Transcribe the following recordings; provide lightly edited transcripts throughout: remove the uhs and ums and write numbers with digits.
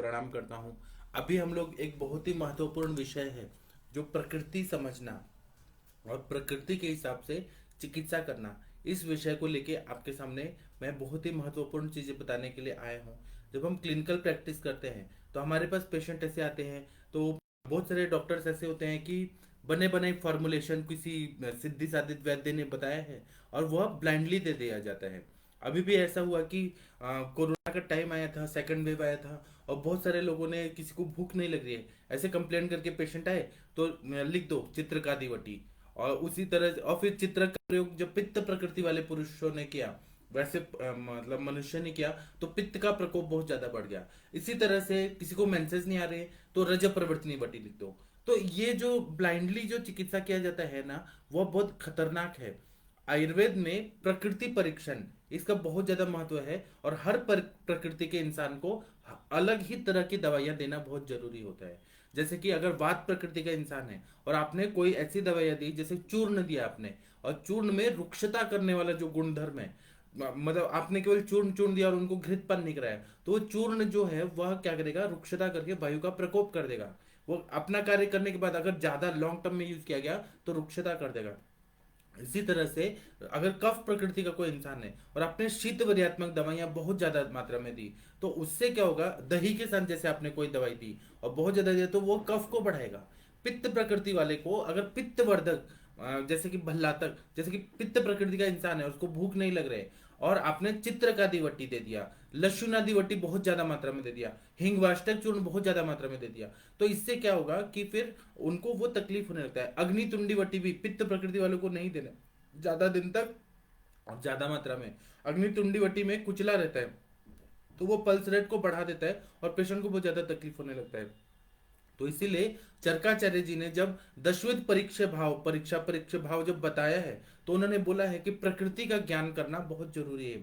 प्रणाम करता हूँ। अभी हम लोग एक बहुत ही महत्वपूर्ण विषय है जो प्रकृति समझना और प्रकृति के हिसाब से चिकित्सा करना, इस विषय को लेके आपके सामने मैं बहुत ही महत्वपूर्ण चीजें बताने के लिए आया हूँ। जब हम क्लिनिकल प्रैक्टिस करते हैं तो हमारे पास पेशेंट ऐसे आते हैं, तो बहुत सारे डॉक्टर्स ऐसे होते हैं कि बने बनाई फॉर्मुलेशन किसी सिद्धि साधित वैद्य ने बताया है और वह ब्लाइंडली दे दिया जाता है। अभी भी ऐसा हुआ कि कोरोना का टाइम आया था, सेकंड वेव आया था और बहुत सारे लोगों ने, किसी को भूख नहीं लग रही है ऐसे कंप्लेन करके पेशेंट आए तो लिख दो चित्रकादिवटी। और उसी तरह और फिर चित्र का प्रयोग जब पित्त प्रकृति वाले पुरुषों ने किया, वैसे मतलब मनुष्य ने किया, तो पित्त का प्रकोप बहुत ज्यादा बढ़ गया। इसी तरह से किसी को मेंसेस नहीं आ रहे तो रज प्रवर्तनी वटी लिख दो। तो ये जो ब्लाइंडली जो चिकित्सा किया जाता है ना, वो बहुत खतरनाक है। आयुर्वेद में प्रकृति परीक्षण इसका बहुत ज्यादा महत्व है और हर प्रकृति के इंसान को अलग ही तरह की दवाइयां देना बहुत जरूरी होता है। जैसे कि अगर वात प्रकृति का इंसान है और आपने कोई ऐसी दवाइयां दी, जैसे चूर्ण दिया आपने, और चूर्ण में रुक्षता करने वाला जो गुणधर्म है, मतलब आपने केवल चूर्ण चूर्ण दिया और उनको घृतपान नहीं कराया, तो वो चूर्ण जो है वह क्या करेगा, रुक्षता करके वायु का प्रकोप कर देगा। वो अपना कार्य करने के बाद अगर ज्यादा लॉन्ग टर्म में यूज किया गया तो रुक्षता कर देगा। इसी तरह से अगर कफ प्रकृति का कोई इंसान है और आपने शीत वर्यात्मक दवाइयां बहुत ज्यादा मात्रा में दी, तो उससे क्या होगा, दही के साथ जैसे आपने कोई दवाई दी और बहुत ज्यादा दी तो वो कफ को बढ़ाएगा। पित्त प्रकृति वाले को अगर पित्तवर्धक, जैसे कि भल्लातक, जैसे कि पित्त प्रकृति का इंसान है, उसको भूख नहीं लग रहे और आपने चित्रकादिवटी दे दिया, लशुनादिवटी बहुत ज्यादा मात्रा में दे दिया, हिंगवाष्टक चूर्ण बहुत ज्यादा मात्रा में दे दिया, तो इससे क्या होगा कि फिर उनको वो तकलीफ होने लगता है। अग्नितुंडी भी पित्त प्रकृति वालों को नहीं देना ज्यादा दिन तक और ज्यादा मात्रा में। अग्नितुंडी में कुचला रहता है तो वो पल्स रेट को बढ़ा देता है और पेशेंट को बहुत ज्यादा तकलीफ होने लगता है। तो इसीलिए चरकाचार्य जी ने जब दशविध परीक्षा परीक्षा भाव जब बताया है, तो उन्होंने बोला है कि प्रकृति का ज्ञान करना बहुत जरूरी है।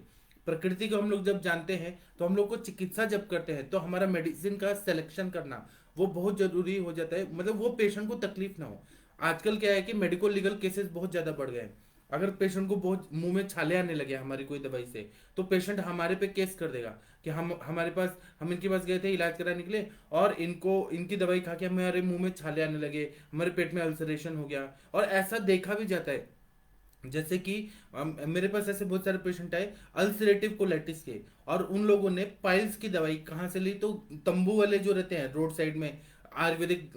प्रकृति को हम लोग जब जानते हैं तो हम लोग को चिकित्सा जब करते हैं तो हमारा मेडिसिन का सिलेक्शन करना वो बहुत जरूरी हो जाता है, मतलब वो पेशेंट को तकलीफ ना हो। आजकल क्या है कि मेडिकल लीगल केसेस बहुत ज्यादा बढ़ गए हैं। अगर पेशेंट को बहुत मुंह में छाले आने लगे हमारी कोई दवाई से, तो पेशेंट हमारे पे केस कर देगा कि हम इनके पास गए थे इलाज कराने के लिए और इनको इनकी दवाई खा के हमारे मुंह में छाले आने लगे, हमारे पेट में अल्सरेशन हो गया। और ऐसा देखा भी जाता है, जैसे कि मेरे पास ऐसे बहुत सारे पेशेंट आए अल्सरेटिव कोलाइटिस के, और उन लोगों ने पाइल्स की दवाई कहाँ से ली, तो तंबू वाले जो रहते हैं रोड साइड में, आयुर्वेदिक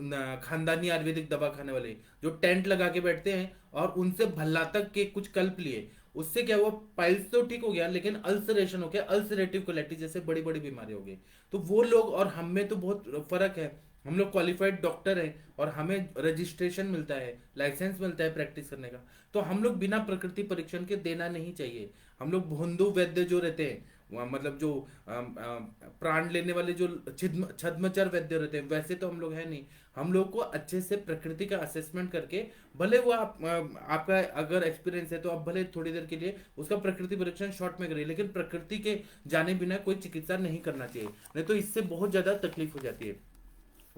खानदानी आयुर्वेदिक दवा खाने वाले जो टेंट लगा के बैठते हैं, और उनसे भल्ला तक के कुछ कल्प लिए। उससे क्या हुआ, पाइल्स तो ठीक हो गया लेकिन अल्सरेशन हो गया, अल्सरेटिव कोलाइटिस जैसे बड़ी बड़ी बीमारी हो गई। तो वो लोग और हम में तो बहुत फर्क है। हम लोग क्वालिफाइड डॉक्टर हैं और हमें रजिस्ट्रेशन मिलता है, लाइसेंस मिलता है प्रैक्टिस करने का, तो हम लोग बिना प्रकृति परीक्षण के देना नहीं चाहिए। हम लोग भोंदू वैद्य जो रहते हैं, मतलब जो प्राण लेने वाले जो छद्मचर वैद्य रहते हैं, वैसे तो हम लोग है नहीं। हम लोग को अच्छे से प्रकृति का असेसमेंट करके, भले वो आपका अगर एक्सपीरियंस है तो आप भले थोड़ी देर के लिए उसका प्रकृति परीक्षण शॉर्ट में करिए, लेकिन प्रकृति के जाने बिना कोई चिकित्सा नहीं करना चाहिए, नहीं तो इससे बहुत ज्यादा तकलीफ हो जाती है।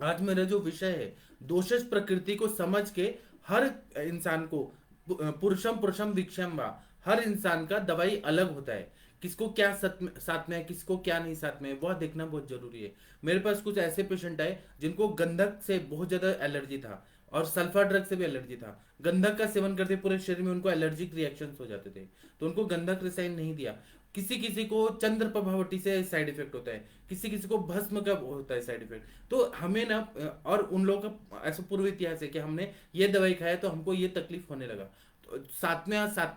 आज मेरा जो विषय है, दोषस प्रकृति को समझ के हर इंसान को, पुरुषम पुरुषम वीक्षम वा, हर इंसान का दवाई अलग होता है। किसको क्या साथ में है, किसको क्या नहीं साथ में है, वह देखना बहुत जरूरी है। मेरे पास कुछ ऐसे पेशेंट आए जिनको गंधक से बहुत ज्यादा एलर्जी था और सल्फा ड्रग से भी एलर्जी था। गंधक का सेवन करते पूरे शरीर में उनको एलर्जिक रिएक्शंस हो जाते थे, तो उनको गंधक रसायन नहीं दिया। किसी किसी को चंद्र प्रभावटी से साइड इफेक्ट होता है, किसी किसी को भस्म का होता है साइड इफेक्ट। तो हमें ना, और उन लोगों का ऐसा पूर्व इतिहास है कि हमने ये दवाई खाया तो हमको ये तकलीफ होने लगा, तो साथ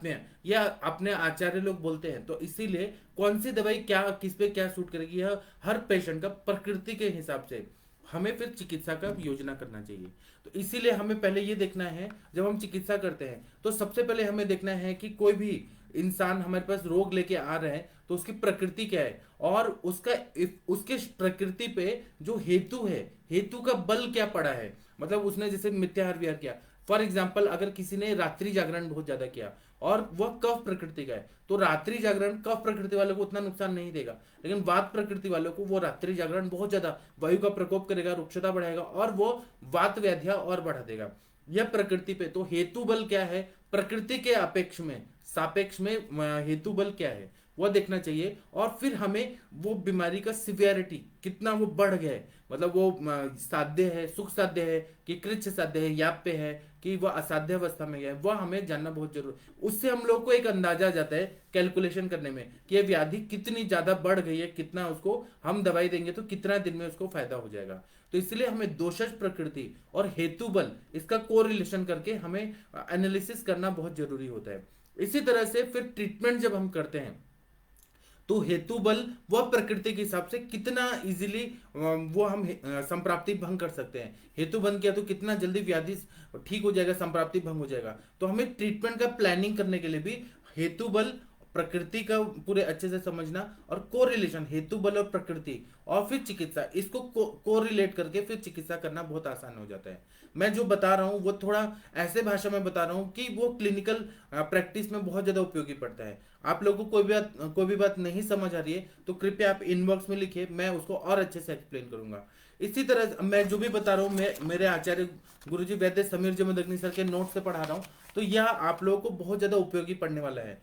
में या अपने आचार्य लोग बोलते हैं, तो इसीलिए कौन सी दवाई क्या किस पे क्या सूट करेगी, यह हर पेशेंट का प्रकृति के हिसाब से हमें फिर चिकित्सा का योजना करना चाहिए। तो इसीलिए हमें पहले ये देखना है, जब हम चिकित्सा करते हैं तो सबसे पहले हमें देखना है कि कोई भी इंसान हमारे पास रोग लेके आ रहे हैं तो उसकी प्रकृति क्या है, और उसके प्रकृति पे जो हेतु है, हेतु का बल क्या पड़ा है। मतलब उसने जैसे मिथ्याहार विहार किया, फॉर एग्जाम्पल अगर किसी ने रात्रि जागरण बहुत ज्यादा किया और वह कफ प्रकृति का है, तो रात्रि जागरण कफ प्रकृति वालों को उतना नुकसान नहीं देगा, लेकिन वात प्रकृति वालों को वो रात्रि जागरण बहुत ज्यादा वायु का प्रकोप करेगा, रुक्षता बढ़ाएगा और वो वात व्याधियां और बढ़ा देगा। यह प्रकृति पे, तो हेतु बल क्या है प्रकृति के अपेक्ष में, सापेक्ष में हेतु बल क्या है, वह देखना चाहिए। और फिर हमें वो बीमारी का सिवियरिटी कितना वो बढ़ गया है, मतलब वो साध्य है, सुख साध्य है कि कृच्छ साध्य है, याप्य है कि वह असाध्य अवस्था में गया है, वह हमें जानना बहुत जरूरी। उससे हम लोग को एक अंदाजा आ जाता है कैलकुलेशन करने में कि ये व्याधि कितनी ज्यादा बढ़ गई है, कितना उसको हम दवाई देंगे तो कितना दिन में उसको फायदा हो जाएगा। तो इसलिए हमें दोषज प्रकृति और हेतु बल इसका कोरिलेशन करके हमें एनालिसिस करना बहुत जरूरी होता है। इसी तरह से फिर ट्रीटमेंट जब हम करते हैं तो हेतु बल वह प्रकृति के हिसाब से कितना इजीली वो हम संप्राप्ति भंग कर सकते हैं। हेतु बंद किया तो कितना जल्दी व्याधि ठीक हो जाएगा, संप्राप्ति भंग हो जाएगा। तो हमें ट्रीटमेंट का प्लानिंग करने के लिए भी हेतु बल प्रकृति का पूरे अच्छे से समझना और कोरिलेशन हेतु बल और प्रकृति और फिर चिकित्सा, इसको कोरिलेट करके फिर चिकित्सा करना बहुत आसान हो जाता है। मैं जो बता रहा हूँ वो थोड़ा ऐसे भाषा में बता रहा हूँ कि वो क्लिनिकल प्रैक्टिस में बहुत ज्यादा उपयोगी पड़ता है। आप लोगों को कोई भी बात नहीं समझ आ रही है तो कृपया आप इनबॉक्स में लिखिए, मैं उसको और अच्छे से एक्सप्लेन करूंगा। इसी तरह मैं जो भी बता रहा हूँ, मैं मेरे आचार्य गुरुजी वैद्य समीर जमदग्नि सर के नोट से पढ़ा रहा हूँ, तो यह आप लोगों को बहुत ज्यादा उपयोगी पड़ने वाला है।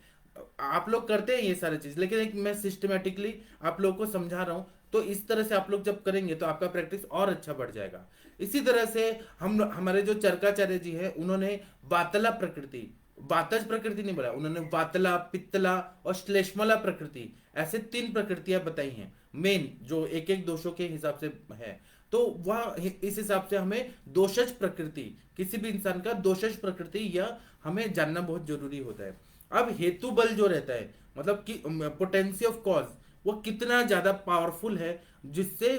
आप लोग करते हैं ये सारी चीज, लेकिन एक मैं सिस्टमेटिकली आप लोगों को समझा रहा हूँ, तो इस तरह से आप लोग जब करेंगे तो आपका प्रैक्टिस और अच्छा बढ़ जाएगा। इसी तरह से हम हमारे जो चरकाचार्य जी है उन्होंने वातला प्रकृति, वातज प्रकृति नहीं बोला, उन्होंने वातला, पित्तला और श्लेष्मला प्रकृति ऐसे 3 प्रकृतियां बताई हैं मेन, जो एक एक दोषों के हिसाब से है। तो वह इस हिसाब से हमें दोषज प्रकृति, किसी भी इंसान का दोषज प्रकृति यह हमें जानना बहुत जरूरी होता है। अब हेतु बल जो रहता है, मतलब कि पोटेंसी ऑफ कॉज वो कितना ज्यादा पावरफुल है जिससे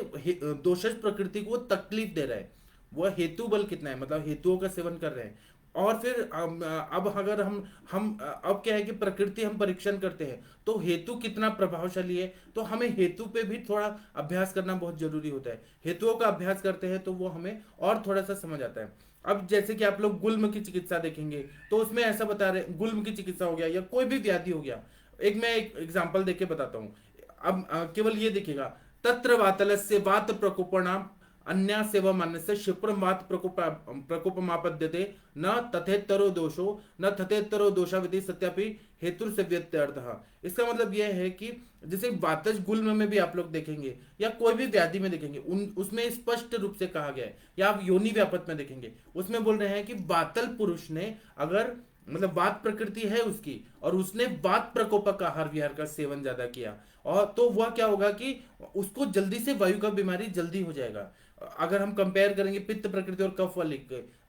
दोषज प्रकृति को तकलीफ दे रहा है, वह हेतु बल कितना है, मतलब हेतुओं का सेवन कर रहे हैं। और फिर अब अगर हम अब क्या है कि प्रकृति हम परीक्षण करते हैं तो हेतु कितना प्रभावशाली है, तो हमें हेतु पे भी थोड़ा अभ्यास करना बहुत जरूरी होता है। हेतुओं का अभ्यास करते हैं तो वो हमें और थोड़ा सा समझ आता है। अब जैसे कि आप लोग गुल्म की चिकित्सा देखेंगे तो उसमें ऐसा बता रहे, गुल्म की चिकित्सा हो गया या कोई भी व्याधि हो गया, मैं एक एग्जाम्पल देके बताता हूँ। अब केवल ये देखिएगा, तत्र वातलस्य वात प्रकोपणाम अन्यासेव मानस्य क्षिप्रम वात प्रकोपमापद्यते न तथेतरो दोषो न तथेतरो दोषाविधि सत्यापि हेतु से व्यत्यर्थः। इसका मतलब यह है कि जैसे वातज गुल्म में भी आप लोग देखेंगे या कोई भी व्याधि में देखेंगे, उसमें स्पष्ट रूप से कहा गया है, या आप योनि व्यापत में देखेंगे उसमें बोल रहे हैं कि वातल पुरुष ने अगर, मतलब वात प्रकृति है उसकी और उसने वात प्रकोपक आहार विहार का सेवन ज्यादा किया, और तो वह क्या होगा कि उसको जल्दी से वायु का बीमारी जल्दी हो जाएगा। अगर हम कंपेयर करेंगे पित्त प्रकृति और कफ वाली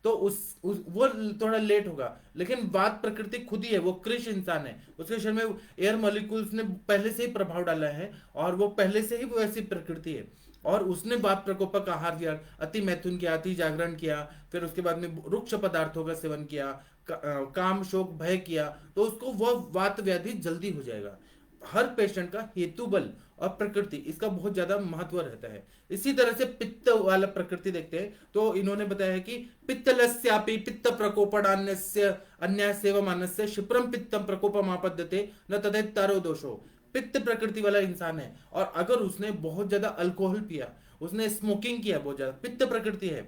तो वो थोड़ा लेट होगा, लेकिन वात प्रकृति खुद ही है, वो कृष इंसान है, उसके शरीर में एयर मॉलिक्यूल्स ने पहले से ही प्रभाव डाला है और वो पहले से ही वो ऐसी प्रकृति है। और उसने वात प्रकोपक आहार विहार, अति मैथुन किया, अति जागरण किया, फिर उसके बाद में रुक्ष पदार्थों का सेवन किया, काम शोक भय किया, तो उसको वह वात व्याधि जल्दी हो जाएगा। हर पेशेंट का हेतु बल और प्रकृति इसका बहुत ज्यादा महत्व रहता है। इसी तरह से पित्त वाला प्रकृति देखते हैं तो इन्होंने बताया है कि पित्तलस्यापि पित्त प्रकोपणान्यस्य अन्यसेव मानस्य क्षिप्रम पित्तम प्रकोपमापद्यते न तदेतरो दोषो। पित्त प्रकृति वाला इंसान है और अगर उसने बहुत ज्यादा अल्कोहल पिया, उसने स्मोकिंग किया, बहुत ज्यादा पित्त प्रकृति है,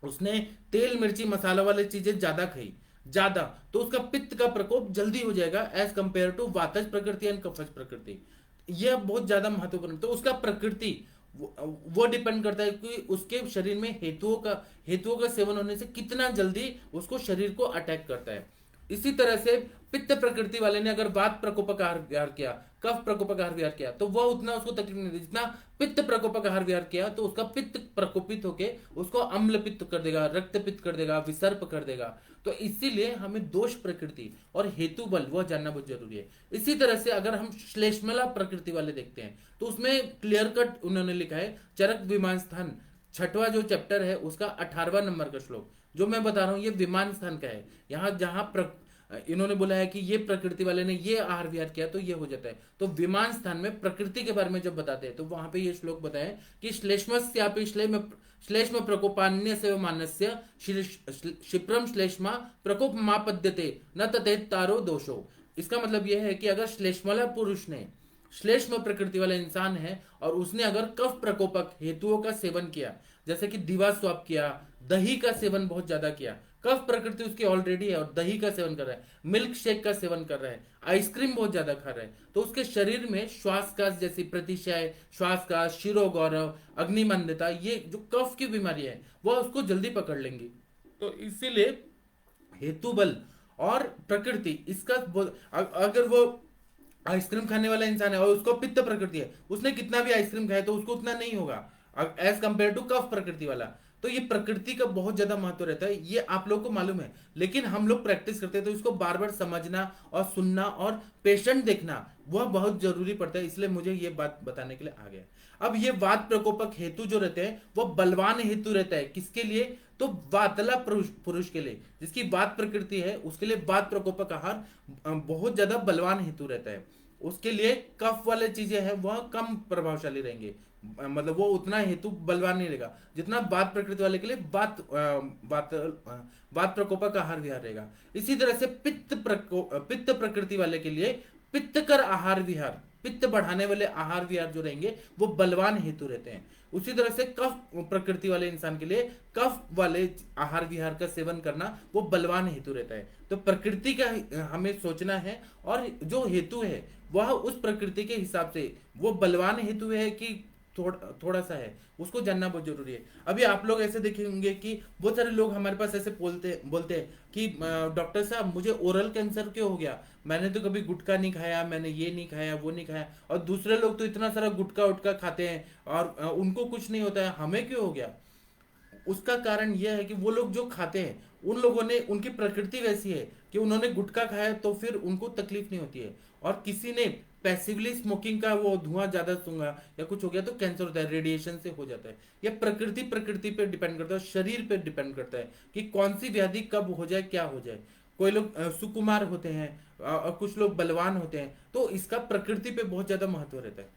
उसने तेल मिर्ची मसाला वाली चीजें ज्यादा खाई ज्यादा, तो उसका पित्त का प्रकोप जल्दी हो जाएगा एज कंपेयर टू वातज प्रकृति एंड कफज प्रकृति। यह बहुत ज्यादा महत्वपूर्ण, तो उसका प्रकृति वो डिपेंड करता है कि उसके शरीर में हेतुओं का सेवन होने से कितना जल्दी उसको शरीर को अटैक करता है। इसी तरह से पित्त प्रकृति वाले ने अगर वात प्रकोपक आहार विहार किया, कफ प्रकोपक आहार विहार किया, तो वह उतना उसको तकलीफ नहीं दी, जितना पित्त प्रकोपक आहार विहार किया तो उसका पित्त प्रकोपित होके उसको अम्ल पित्त कर देगा, रक्त पित्त कर देगा, विसर्प कर देगा। तो इसीलिए हमें दोष प्रकृति और हेतु बल वह जानना बहुत जरूरी है। इसी तरह से अगर हम श्लेष्मला प्रकृति वाले देखते हैं तो उसमें क्लियर कट उन्होंने लिखा है, चरक विमान स्थान 6वां जो चैप्टर है उसका 18वां नंबर का श्लोक जो मैं बता रहा हूँ ये विमान स्थान का है। यहाँ जहां इन्होंने बोला है कि ये प्रकृति वाले ने ये आहार विहार किया तो ये हो जाता है, तो विमान स्थान में प्रकृति के बारे में जब बताते हैं तो वहां पे ये श्लोक बताए कि श्लेष्मस्यापि श्लेष्म प्रकोपान्य से मानस्य क्षिप्रम श्लेष्मा प्रकोप मापद्यते न तथेतरो दोषो। इसका मतलब यह है कि अगर श्लेष्मला पुरुष ने, श्लेष्म प्रकृति वाला इंसान है और उसने अगर कफ प्रकोपक हेतुओं का सेवन किया, जैसे कि दीवा स्वाप किया, दही का सेवन बहुत ज्यादा किया, कफ प्रकृति उसकी ऑलरेडी है और दही का सेवन कर रहा है, मिल्क शेक का सेवन कर रहा है, आइसक्रीम बहुत ज्यादा खा रहा है, तो उसके शरीर में श्वासकाश जैसी प्रतिशय, श्वासकाश, शिरोगौरव, अग्निमंदता, ये जो कफ की बीमारी है वह उसको जल्दी पकड़ लेंगी। तो इसीलिए हेतु बल और प्रकृति इसका अगर वो आइसक्रीम खाने वाला इंसान है और उसको पित्त प्रकृति है, उसने कितना भी आइसक्रीम खाया तो उसको उतना नहीं होगा एज कंपेयर टू कफ प्रकृति वाला। तो ये प्रकृति का बहुत ज्यादा महत्व रहता है, ये आप लोगों को मालूम है, लेकिन हम लोग प्रैक्टिस करते हैं तो इसको बार बार समझना और सुनना और पेशेंट देखना वह बहुत जरूरी पड़ता है, इसलिए मुझे ये बात बताने के लिए आ गया। अब ये वात प्रकोपक हेतु जो रहते हैं वो बलवान हेतु रहता है, किसके लिए? तो वातला पुरुष के लिए, जिसकी वात प्रकृति है उसके लिए वात प्रकोपक आहार बहुत ज्यादा बलवान हेतु रहता है। उसके लिए कफ वाले चीजें हैं वह कम प्रभावशाली रहेंगे, मतलब वो उतना हेतु बलवान नहीं रहेगा जितना वात प्रकृति वाले के लिए वात प्रकोपक आहार विहार रहेगा। इसी तरह से पित्त प्रकृति वाले के लिए पित्तकर आहार विहार, पित्त बढ़ाने वाले आहार विहार जो रहेंगे वो बलवान हेतु रहते हैं। उसी तरह से कफ प्रकृति वाले इंसान के लिए कफ वाले आहार विहार का सेवन करना वो बलवान हेतु रहता है। तो प्रकृति का हमें सोचना है और जो हेतु है वह उस प्रकृति के हिसाब से वो बलवान हेतु है कि थोड़ा सा है, उसको जानना बहुत जरूरी है। अभी आप लोग ऐसे देखेंगे कि बहुत सारे लोग हमारे पास ऐसे बोलते हैं कि डॉक्टर साहब मुझे ओरल कैंसर क्यों हो गया, मैंने तो कभी गुटखा नहीं खाया, मैंने ये नहीं खाया वो नहीं खाया, और दूसरे लोग तो इतना सारा गुटखा उटका खाते हैं और उनको कुछ नहीं होता है, हमें क्यों हो गया? उसका कारण यह है कि वो लोग जो खाते हैं उन लोगों ने, उनकी प्रकृति वैसी है कि उन्होंने गुटखा खाया तो फिर उनको तकलीफ नहीं होती है, और किसी ने पैसिवली स्मोकिंग का वो धुआं ज्यादा सूंघा या कुछ हो गया तो कैंसर होता है, रेडिएशन से हो जाता है। यह प्रकृति पे डिपेंड करता है, शरीर पे डिपेंड करता है कि कौन सी व्याधि कब हो जाए, क्या हो जाए। कोई लोग सुकुमार होते हैं और कुछ लोग बलवान होते हैं, तो इसका प्रकृति पे बहुत ज्यादा महत्व रहता है।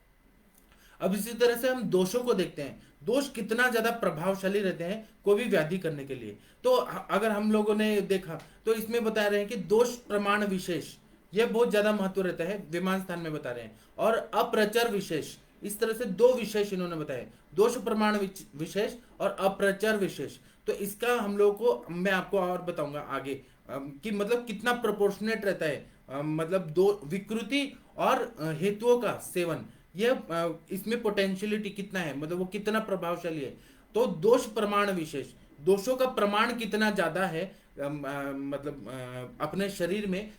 अब इसी तरह से हम दोषों को देखते हैं, दोष कितना ज्यादा प्रभावशाली रहते हैं कोई भी व्याधि करने के लिए। तो अगर हम लोगों ने देखा तो इसमें बता रहे हैं कि दोष प्रमाण विशेष यह बहुत ज्यादा महत्व रहता है, विमान स्थान में बता रहे हैं, और अप्रचर विशेष, इस तरह से दो विशेष इन्होंने बताए, दोष प्रमाण विशेष और अप्रचर विशेष। तो इसका हम लोगों को मैं आपको और बताऊंगा आगे कि मतलब कितना प्रोपोर्शनेट रहता है, मतलब दो विकृति और हेतुओं का सेवन, यह इसमें पोटेंशियलिटी कितना है, मतलब वो कितना प्रभावशाली है। तो दोष प्रमाण विशेष, दोषों का प्रमाण कितना ज्यादा है, मतलब अपने शरीर में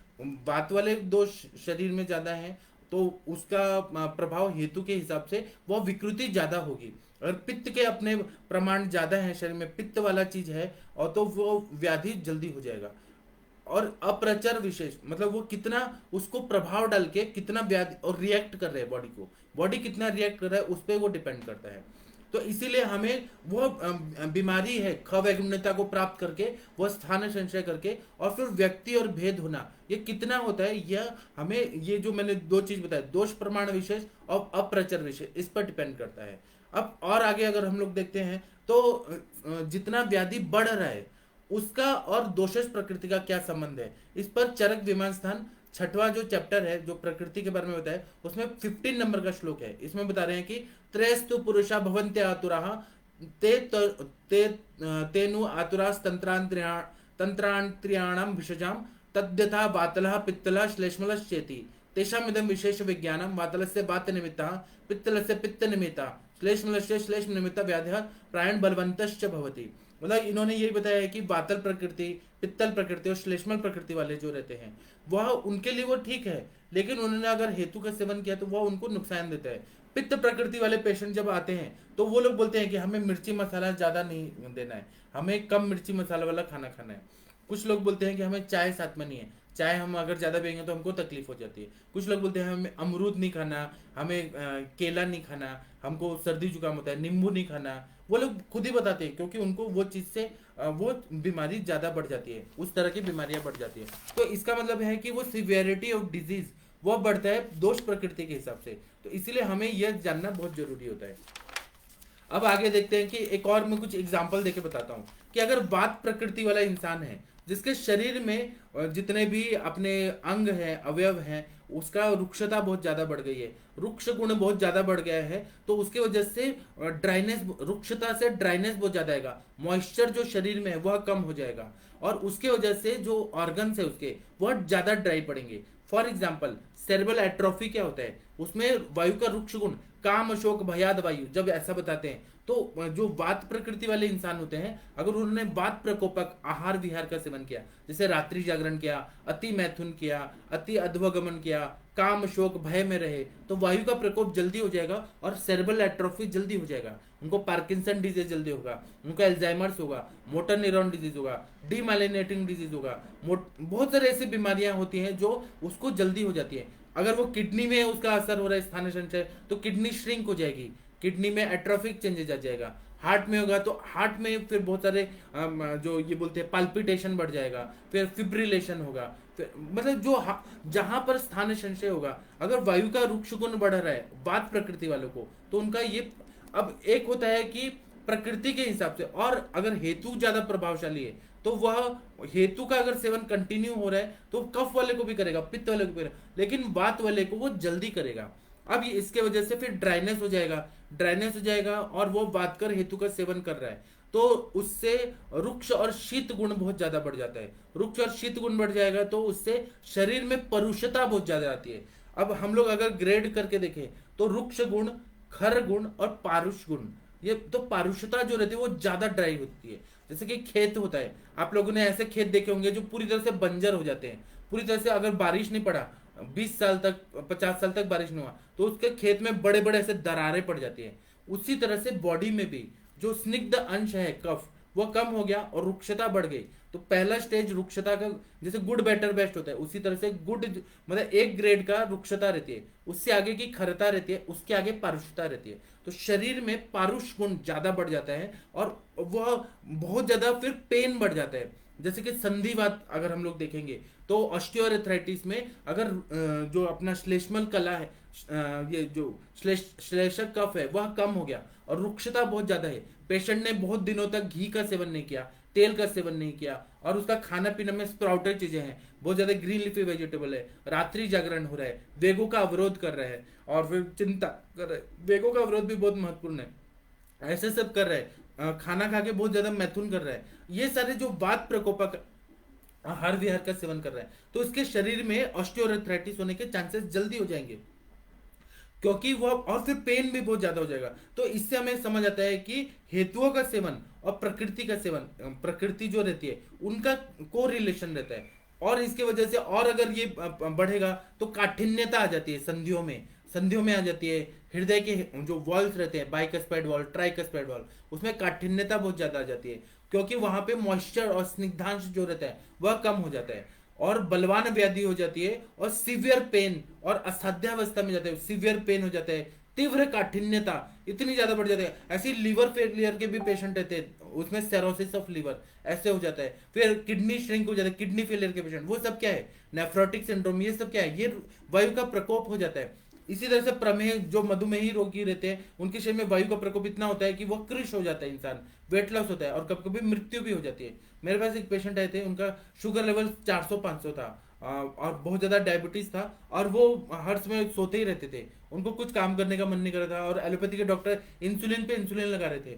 वात वाले दोष शरीर में ज्यादा है तो उसका प्रभाव हेतु के हिसाब से वो विकृति ज्यादा होगी। अगर पित्त के अपने प्रमाण ज्यादा है, शरीर में पित्त वाला चीज है और तो वो व्याधि जल्दी हो जाएगा। और अप्रचर विशेष मतलब वो कितना उसको प्रभाव डाल के कितना व्याधि और रिएक्ट कर रहे हैं बॉडी को, बॉडी कितना रिएक्ट कर रहा है उस पर वो डिपेंड करता है। तो इसीलिए हमें वो बीमारी है खवैगुण्यता को प्राप्त करके वो स्थान संशय करके और फिर व्यक्ति और भेद होना ये कितना होता है, यह हमें ये जो मैंने दो चीज बताया दोष प्रमाण विशेष और अप्रचर विशेष इस पर डिपेंड करता है। अब और आगे अगर हम लोग देखते हैं तो जितना व्याधि बढ़ रहा है उसका और दोषज प्रकृति का क्या संबंध है, इस पर चरक विमान स्थान छठवां जो चैप्टर है जो प्रकृति के बारे में बताया उसमें 15 नंबर का श्लोक है। इसमें बता रहे हैं कि त्रयस्तु पुरुषा भवन्ते आतुराः तेनु आतुरास तंत्रांत्रियाणाम भिषजाम तद्यथा वातलः पित्तलः श्लेष्मलश्चेति तेषामिदं विशेष विज्ञानम वातलस्य वात निमित्तः पित्तलस्य पित्त निमित्तः श्लेष्मलस्य श्लेष्म निमित्त व्याधि प्रायण बलवंतश्च भवति। मतलब इन्होंने यही बताया है कि वातल प्रकृति, पित्तल प्रकृति और श्लेष्मल प्रकृति वाले जो रहते हैं वह उनके लिए वो ठीक है, लेकिन उन्होंने अगर हेतु का सेवन किया तो वह उनको नुकसान देता है। पित्त प्रकृति वाले पेशेंट जब आते हैं तो वो लोग बोलते हैं कि हमें मिर्ची मसाला ज्यादा नहीं देना है, हमें कम मिर्ची मसाला वाला खाना खाना है। कुछ लोग बोलते हैं कि हमें चाय साथ में नहीं है, चाय हम अगर ज्यादा पियेंगे तो हमको तकलीफ हो जाती है। कुछ लोग बोलते हैं हमें अमरूद नहीं खाना, हमें केला नहीं खाना, हमको सर्दी जुकाम होता है, नींबू नहीं खाना। वो लोग खुद ही बताते हैं क्योंकि उनको वो चीज से वो बीमारी ज्यादा बढ़ जाती है, उस तरह की बीमारियां बढ़ जाती है। तो इसका मतलब है कि वो सिवियरिटी ऑफ डिजीज वो बढ़ता है दोष प्रकृति के हिसाब से, तो इसीलिए हमें यह जानना बहुत जरूरी होता है। अब आगे देखते हैं कि एक और मैं कुछ एग्जाम्पल देके बताता हूँ। कि अगर वात प्रकृति वाला इंसान है, जिसके शरीर में जितने भी अपने अंग हैं, अवयव हैं, उसका रुक्षता बहुत ज्यादा बढ़ गई है, रुक्ष गुण बहुत ज्यादा बढ़ गया है, तो उसकी वजह से ड्राइनेस, रुक्षता से ड्राइनेस बहुत ज्यादा आएगा, मॉइस्चर जो शरीर में है वह कम हो जाएगा, और उसके वजह से जो ऑर्गन्स है उसके वह ज्यादा ड्राई पड़ेंगे। फॉर एग्जाम्पल सेरेब्रल एट्रोफी क्या होता है, उसमें वायु का रुक्ष गुण, काम शोक भयाद वायु जब ऐसा बताते हैं, तो जो वात प्रकृति वाले इंसान होते हैं, अगर उन्होंने वात प्रकोपक आहार विहार का सेवन किया, जैसे रात्रि जागरण किया, अति मैथुन किया, अति अध्वगमन किया, काम शोक भय में रहे, तो वायु का प्रकोप जल्दी हो जाएगा और सेरेब्रल एट्रोफी जल्दी हो जाएगा, उनको पार्किंसन डिजीज जल्दी होगा, उनको एल्जाइमर्स होगा, मोटर न्यूरॉन डिजीज होगा, डीमाइलिनेटिंग डिजीज होगा, बहुत सारे ऐसी बीमारियां होती हैं जो उसको जल्दी हो जाती है। अगर वो किडनी में उसका असर हो रहा है स्थानीय संचय, तो किडनी श्रिंक हो जाएगी, किडनी में एट्रोफिक चेंजेस आ जाएगा। हार्ट में होगा तो हार्ट में फिर बहुत सारे जो ये बोलते हैं पाल्पिटेशन बढ़ जाएगा, फिर फिब्रिलेशन होगा, फिर मतलब जो जहां पर स्थानीय संचय होगा, अगर वायु का रुक्ष गुण बढ़ रहा है वात प्रकृति वालों को, तो उनका ये, अब एक होता है कि प्रकृति के हिसाब से, और अगर हेतु ज्यादा प्रभावशाली है तो वह हेतु का अगर सेवन कंटिन्यू हो रहा है तो कफ वाले को भी करेगा, पित्त वाले को भी करेगा, लेकिन वात वाले को वो जल्दी करेगा। अब इसके वजह से फिर ड्राइनेस हो जाएगा, ड्राइनेस हो जाएगा, और वो वातकर हेतु का सेवन कर रहा है, तो उससे रुक्ष और शीत गुण बहुत ज्यादा बढ़ जाता है। रुक्ष और शीत गुण बढ़ जाएगा तो उससे शरीर में परुषता बहुत ज्यादा आती है। अब हम लोग अगर ग्रेड करके देखें तो रुक्ष गुण, खर गुण और पारुष गुण, ये तो पारुषता जो रहती है वो ज्यादा ड्राई होती है। जैसे कि खेत होता है, आप लोगों ने ऐसे खेत देखे होंगे जो पूरी तरह से बंजर हो जाते हैं, पूरी तरह से अगर बारिश नहीं पड़ा, 20 साल तक 50 साल तक बारिश नहीं हुआ, तो उसके खेत में बड़े बड़े ऐसे दरारें पड़ जाती है। उसी तरह से बॉडी में भी जो स्निग्ध अंश है कफ, वो कम हो गया और रुक्षता बढ़ गई। तो पहला स्टेज रुक्षता का, जैसे गुड बेटर बेस्ट होता है, उसी तरह से गुड मतलब एक ग्रेड का रुक्षता रहती है, उससे आगे की खरता रहती है, उसके आगे पारुषता रहती है। तो शरीर में पारुष गुण ज्यादा बढ़ जाता है और वह बहुत ज्यादा फिर पेन बढ़ जाता है। जैसे कि संधिवात अगर हम लोग देखेंगे तो ऑस्टियोआर्थराइटिस में अगर जो अपना श्लेष्मल कला है, ये जो श्लेषक कफ है वह कम हो गया और रुक्षता बहुत ज्यादा है, पेशेंट ने बहुत दिनों तक घी का सेवन नहीं किया, तेल का सेवन नहीं किया, और उसका खाना पीना में स्प्राउटेड चीजें हैं, बहुत ज्यादा ग्रीन लीफी वेजिटेबल है, रात्रि जागरण हो रहा है, वेगों का अवरोध कर रहे हैं और फिर चिंता कर रहे हैं, वेगों का अवरोध भी बहुत महत्वपूर्ण है, ऐसे सब कर रहे हैं, खाना खा के बहुत ज्यादा मैथुन कर रहा है, ये सारे जो वात प्रकोपक आहार विहार का सेवन कर रहा है, तो उसके शरीर में ऑस्टियोआर्थराइटिस होने के चांसेस जल्दी हो जाएंगे, क्योंकि वो, और फिर पेन भी बहुत ज्यादा हो जाएगा। तो इससे हमें समझ आता है कि हेतुओं का सेवन और प्रकृति का सेवन, प्रकृति जो रहती है उनका को रिलेशन रहता है, और इसके वजह से और अगर ये बढ़ेगा तो काठिन्यता आ जाती है, संधियों में आ जाती है, हृदय के जो वॉल्स रहते हैं, बाइकस्पाइड वॉल्व, ट्राइकस्पाइड वॉल्व, उसमें काठिन्यता बहुत ज्यादा आ जाती है, क्योंकि वहां पे मॉइस्चर और स्निग्धांश जो रहता है वह कम हो जाता है, और बलवान व्याधि हो जाती है, और सीवियर पेन और असाध्यावस्था में जाता है, सीवियर पेन हो जाता है, तीव्र काठिन्यता इतनी ज्यादा बढ़ जाती है। ऐसे लीवर फेलियर के भी पेशेंट रहते हैं, उसमें सेरोसिस ऑफ लीवर ऐसे हो जाता है, फिर किडनी श्रिंक हो जाता है, किडनी फेलियर के पेशेंट, वो सब क्या है, नेफ्रोटिक सिंड्रोम, ये सब क्या है, ये वायु का प्रकोप हो जाता है। इसी तरह से प्रमेह, जो मधुमेही रोगी रहते हैं उनके शरीर में वायु का प्रकोप इतना होता है कि वो कृश हो जाता है, इंसान वेट लॉस होता है और कभी कभी मृत्यु भी हो जाती है। मेरे पास एक पेशेंट आए थे, उनका शुगर लेवल 400-500 था, और बहुत ज्यादा डायबिटीज था, और वो हर समय सोते ही रहते थे, उनको कुछ काम करने का मन नहीं कर रहा था, और एलोपैथी के डॉक्टर इंसुलिन पे इंसुलिन लगा रहे थे।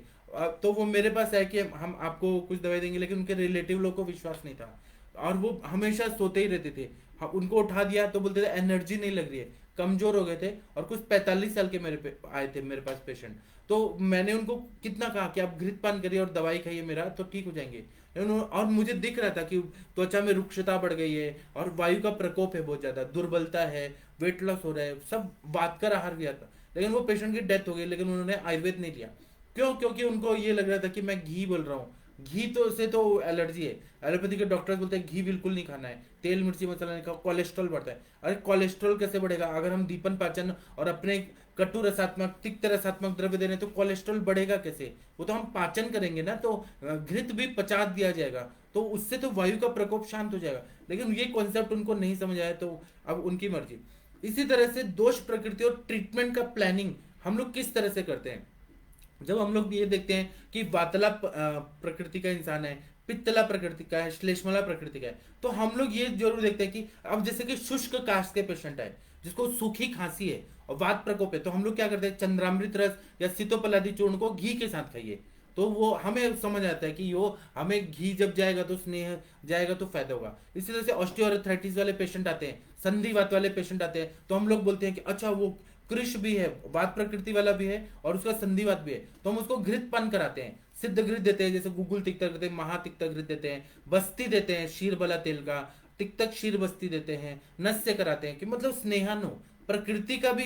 तो वो मेरे पास आए कि हम आपको कुछ दवाई देंगे, लेकिन उनके रिलेटिव लोग को विश्वास नहीं था, और वो हमेशा सोते ही रहते थे। उनको उठा दिया तो बोलते थे एनर्जी नहीं लग रही है, कमजोर हो गए थे, और कुछ 45 साल के मेरे पे आए थे मेरे पास पेशेंट। तो मैंने उनको कितना कहा कि आप घृतपान करिए और दवाई खाइए मेरा, तो ठीक हो जाएंगे, और मुझे दिख रहा था कि त्वचा में रुक्षता बढ़ गई है और वायु का प्रकोप है बहुत ज्यादा, दुर्बलता है, वेट लॉस हो रहा है, सब बात कर आहार भी आता। लेकिन वो पेशेंट की डेथ हो गई, लेकिन उन्होंने आयुर्वेद नहीं लिया। क्यों? क्योंकि उनको ये लग रहा था कि मैं घी बोल रहा हूँ, घी तो से तो एलर्जी है। एलोपैथी के डॉक्टर बोलते हैं घी बिल्कुल नहीं खाना है, तेल मिर्ची मसाला नहीं खाओ, कोलेस्ट्रॉल बढ़ता है। अरे कोलेस्ट्रॉल कैसे बढ़ेगा? अगर हम दीपन पाचन और अपने कटु रसात्मक, तिक्त रसात्मक द्रव्य दे रहे हैं तो कोलेस्ट्रॉल बढ़ेगा कैसे? वो तो हम पाचन करेंगे ना, तो घृत भी पचा दिया जाएगा, तो उससे तो वायु का प्रकोप शांत हो जाएगा। लेकिन ये कॉन्सेप्ट उनको नहीं समझ आया, तो अब उनकी मर्जी। इसी तरह से दोष प्रकृति और ट्रीटमेंट का प्लानिंग हम लोग किस तरह से करते हैं? जब हम लोग ये देखते हैं कि वातला प्रकृति का इंसान है, पित्तला प्रकृति का है, श्लेष्मला प्रकृति का है, तो हम लोग ये जरूर देखते हैं कि अब जैसे कि शुष्क कास्ट के पेशेंट है, जिसको सूखी खांसी है और वात प्रकोप है, तो हम लोग क्या करते हैं, चंद्रामृत रस या सीतोपलादी चूर्ण को घी के साथ खाइए। तो वो हमें समझ आता है कि यो हमें घी जब जाएगा तो स्नेह जाएगा तो फायदा होगा। इसी तरह से ऑस्टियोआर्थराइटिस वाले पेशेंट आते हैं, संधिवात वाले पेशेंट आते हैं, तो हम लोग बोलते हैं कि अच्छा वो कृष भी है, वात प्रकृति वाला भी है और उसका संधिवात भी है, तो हम उसको घृत पान कराते हैं, सिद्ध घृत देते हैं, जैसे गुगुल तिक्तक देते हैं, महातिक्तक घृत देते हैं, बस्ती देते हैं शीरबला तेल का, तिक्तक शीर बस्ती देते हैं, नस्य कराते हैं कि मतलब स्नेहान हो प्रकृति का भी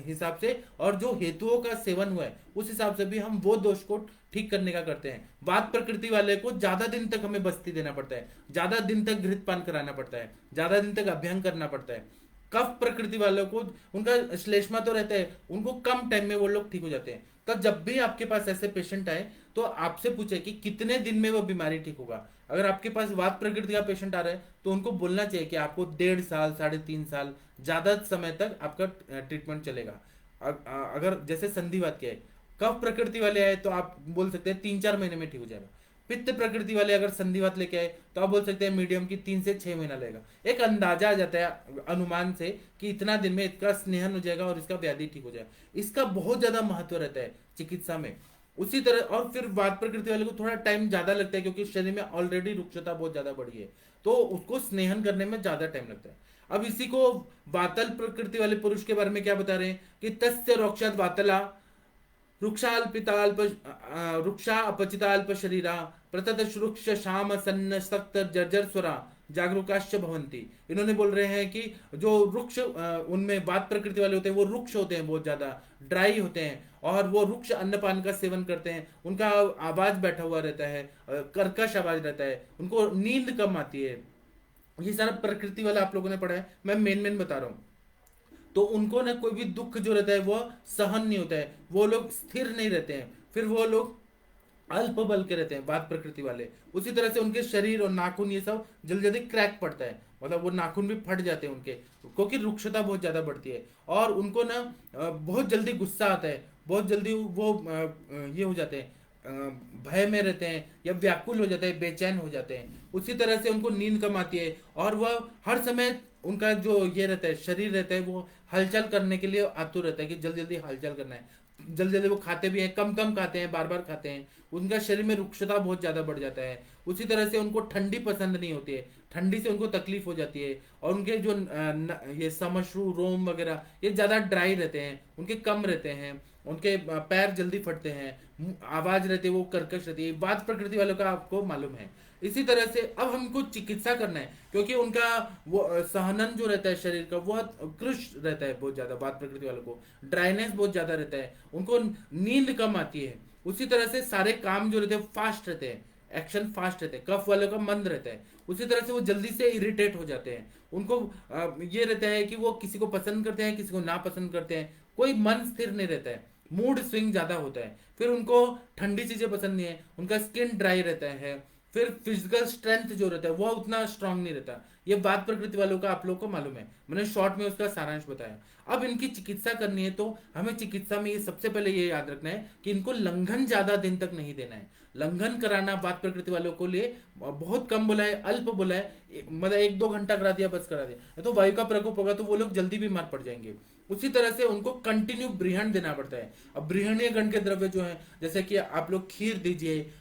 हिसाब से, और जो हेतुओं का सेवन हुआ है उस हिसाब से भी हम वो दोष को ठीक करने का करते हैं। वात प्रकृति वाले को ज्यादा दिन तक हमें बस्ती देना पड़ता है, ज्यादा दिन तक घृत पान कराना पड़ता है, ज्यादा दिन तक अभ्यंग करना पड़ता है। कफ प्रकृति वालों को उनका श्लेष्मा तो रहता है, उनको कम टाइम में वो लोग ठीक हो जाते हैं। तो जब भी आपके पास ऐसे पेशेंट आए तो आपसे पूछे कि कितने दिन में वो बीमारी ठीक होगा। अगर आपके पास वात प्रकृति का पेशेंट आ रहा है तो उनको बोलना चाहिए कि आपको 1.5 साल 3.5 साल ज्यादा समय तक आपका ट्रीटमेंट चलेगा। अगर जैसे संधिवात के है, कफ प्रकृति वाले आए तो आप बोल सकते हैं 3-4 महीने में ठीक हो जाएगा। पित्त प्रकृति वाले अगर संधिवात लेके आए तो आप बोल सकते हैं मीडियम की 3 से 6 महीना लगेगा। एक अंदाजा आ जाता है अनुमान से कि इतना दिन में इसका स्नेहन हो जाएगा और इसका व्याधि ठीक हो जाएगा। इसका बहुत ज्यादा महत्व रहता है चिकित्सा में। उसी तरह और फिर वात प्रकृति वाले को थोड़ा टाइम ज्यादा लगता है क्योंकि शरीर में ऑलरेडी रुक्षता बहुत ज्यादा बढ़ी है, तो उसको स्नेहन करने में ज्यादा टाइम लगता है। अब इसी को वातल प्रकृति वाले पुरुष के बारे में क्या बता रहे हैं कि तस्य रोक्षात वातला वृक्षा अपचिताल्प शरीरा प्रतत वृक्ष शाम सन्न सक्त जर्जर स्वरा जागरूकाश्च भवंती। इन्होंने बोल रहे हैं कि जो वृक्ष उनमें वात प्रकृति वाले होते हैं वो वृक्ष होते हैं, बहुत ज्यादा ड्राई होते हैं और वो वृक्ष अन्नपान का सेवन करते हैं, उनका आवाज बैठा हुआ रहता है, कर्कश आवाज रहता है, उनको नींद कम आती है। ये सारा प्रकृति वाला आप लोगों ने पढ़ा है, मैं मेन मेन बता रहा हूँ। तो उनको ना कोई भी दुख जो रहता है वो सहन नहीं होता है, वो लोग स्थिर नहीं रहते हैं, फिर वो लोग अल्प बल के रहते हैं वात प्रकृति वाले। उसी तरह से उनके शरीर और नाखून ये सब जल्दी जल्दी क्रैक पड़ता है, मतलब वो नाखून भी फट जाते हैं उनके, क्योंकि रुक्षता बहुत ज्यादा बढ़ती है। और उनको ना बहुत जल्दी गुस्सा आता है, बहुत जल्दी वो ये हो जाते हैं, भय में रहते हैं या व्याकुल हो जाते हैं, बेचैन हो जाते हैं। उसी तरह से उनको नींद कम आती है और वह हर समय उनका जो ये रहता है शरीर रहता है वो हलचल करने के लिए आतुर रहता है कि जल्दी जल्दी हलचल करना है। जल्दी जल्दी वो खाते भी हैं, कम कम खाते हैं, बार बार खाते हैं, उनका शरीर में रुक्षता बहुत ज्यादा बढ़ जाता है। उसी तरह से उनको ठंडी पसंद नहीं होती है, ठंडी से उनको तकलीफ हो जाती है। और उनके जो ये समश्रु रोम वगैरह ये ज्यादा ड्राई रहते हैं, उनके कम रहते हैं, उनके पैर जल्दी फटते हैं, आवाज रहती है वो कर्कश रहती है। वात प्रकृति वालों का आपको मालूम है। इसी तरह से अब हमको चिकित्सा करना है क्योंकि उनका वो सहनन जो रहता है शरीर का बहुत कृश रहता है, बहुत ज्यादा वात प्रकृति वालों को ड्राइनेस बहुत ज्यादा रहता है, उनको नींद कम आती है। उसी तरह से सारे काम जो रहते हैं फास्ट रहते हैं, एक्शन फास्ट रहते हैं। कफ वालों का मंद रहता है, उसी तरह से वो जल्दी से इरिटेट हो जाते हैं। उनको ये रहता है कि वो किसी को पसंद करते हैं, किसी को ना पसंद करते हैं, कोई मन स्थिर नहीं रहता है, मूड स्विंग ज्यादा होता है। फिर उनको ठंडी चीजें पसंद नहीं है, उनका स्किन ड्राई रहता है। फिर फिजिकल स्ट्रेंथ जो रहता है वो उतना स्ट्रांग नहीं रहता। ये वात प्रकृति वालों का आप लोग को मालूम है, मैंने शॉर्ट में उसका सारांश बताया। अब इनकी चिकित्सा करनी है तो हमें चिकित्सा में ये सबसे पहले ये याद रखना है कि इनको लंघन ज्यादा दिन तक नहीं देना है। लंघन कराना वात प्रकृति वालों को लिए बहुत कम बोला है, अल्प बोला है, मतलब 1-2 घंटा करा दिया बस करा दिया, तो वायु का प्रकोप होगा तो वो लोग जल्दी बीमार पड़ जाएंगे। उसी तरह से उनको कंटिन्यू ब्रीहण देना पड़ता है। अब ब्रीहणीय गण के द्रव्य जो है, जैसे कि आप लोग खीर दीजिए,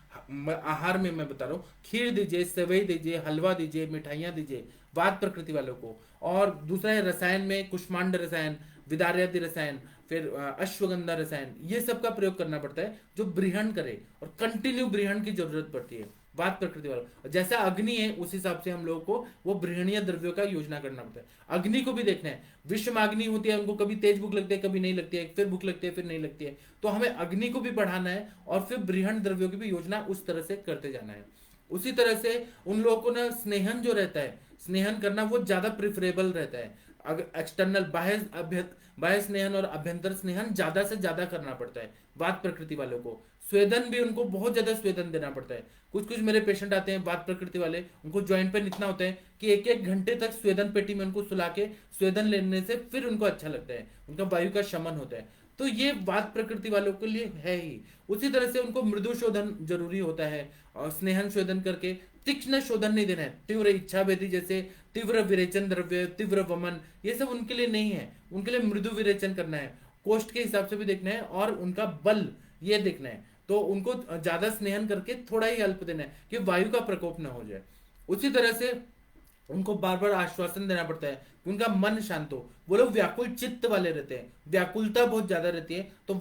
आहार में मैं बता रहा हूँ, खीर दीजिए, सेवई दीजिए, हलवा दीजिए, मिठाइयाँ दीजिए वात प्रकृति वालों को। और दूसरा है रसायन में कुष्मांड रसायन, विदार्यादि रसायन, फिर अश्वगंधा रसायन, ये सब का प्रयोग करना पड़ता है जो ब्रीहण करे, और कंटिन्यू ब्रीहण की जरूरत पड़ती है वात प्रकृति वाला। जैसा अग्नि है उस हिसाब से हम लोगों को वो ब्रीहणीय द्रव्यों का योजना करना पड़ता है। अग्नि को भी देखना है, विषम अग्नि होती है, उनको कभी तेज भूख लगती है, कभी नहीं लगती है, फिर भूख लगती है, फिर नहीं लगती है। तो हमें अग्नि को भी बढ़ाना है और फिर ब्रीहण द्रव्यों की भी योजना उस तरह से करते जाना है। उसी तरह से उन लोगों को ना स्नेहन जो रहता है, स्नेहन करना वो ज्यादा प्रिफरेबल रहता है। अगर एक्सटर्नल बाह्य स्नेहन और अभ्यंतर स्नेहन ज्यादा से ज्यादा करना पड़ता है वात प्रकृति वालों को। स्वेदन भी उनको बहुत ज्यादा स्वेदन देना पड़ता है। कुछ कुछ मेरे पेशेंट आते हैं वात प्रकृति वाले, उनको ज्वाइंट पेन इतना होता है कि 1-1 घंटे तक स्वेदन पेटी में उनको सुला के स्वेदन लेने से फिर उनको अच्छा लगता है, उनका वायु का शमन होता है। तो ये वात प्रकृति वालों के लिए है ही। उसी तरह से उनको मृदु शोधन जरूरी होता है, और स्नेहन शोधन करके तीक्ष्ण शोधन नहीं देना है। तीव्र इच्छा भेदी जैसे तीव्र विरेचन द्रव्य, तीव्र वमन, ये सब उनके लिए नहीं है। उनके लिए मृदु विरेचन करना है, कोष्ठ के हिसाब से भी देखना है, और उनका बल ये देखना है। तो उनको ज्यादा स्नेहन करके थोड़ा ही अल्प देना है कि वायु का प्रकोप न हो जाए। उसी तरह से उनको बार बार आश्वासन देना पड़ता है कि उनका मन शांत हो। वो लोग व्याकुल चित्त वाले रहते हैं, व्याकुलता बहुत ज्यादा रहती है। तो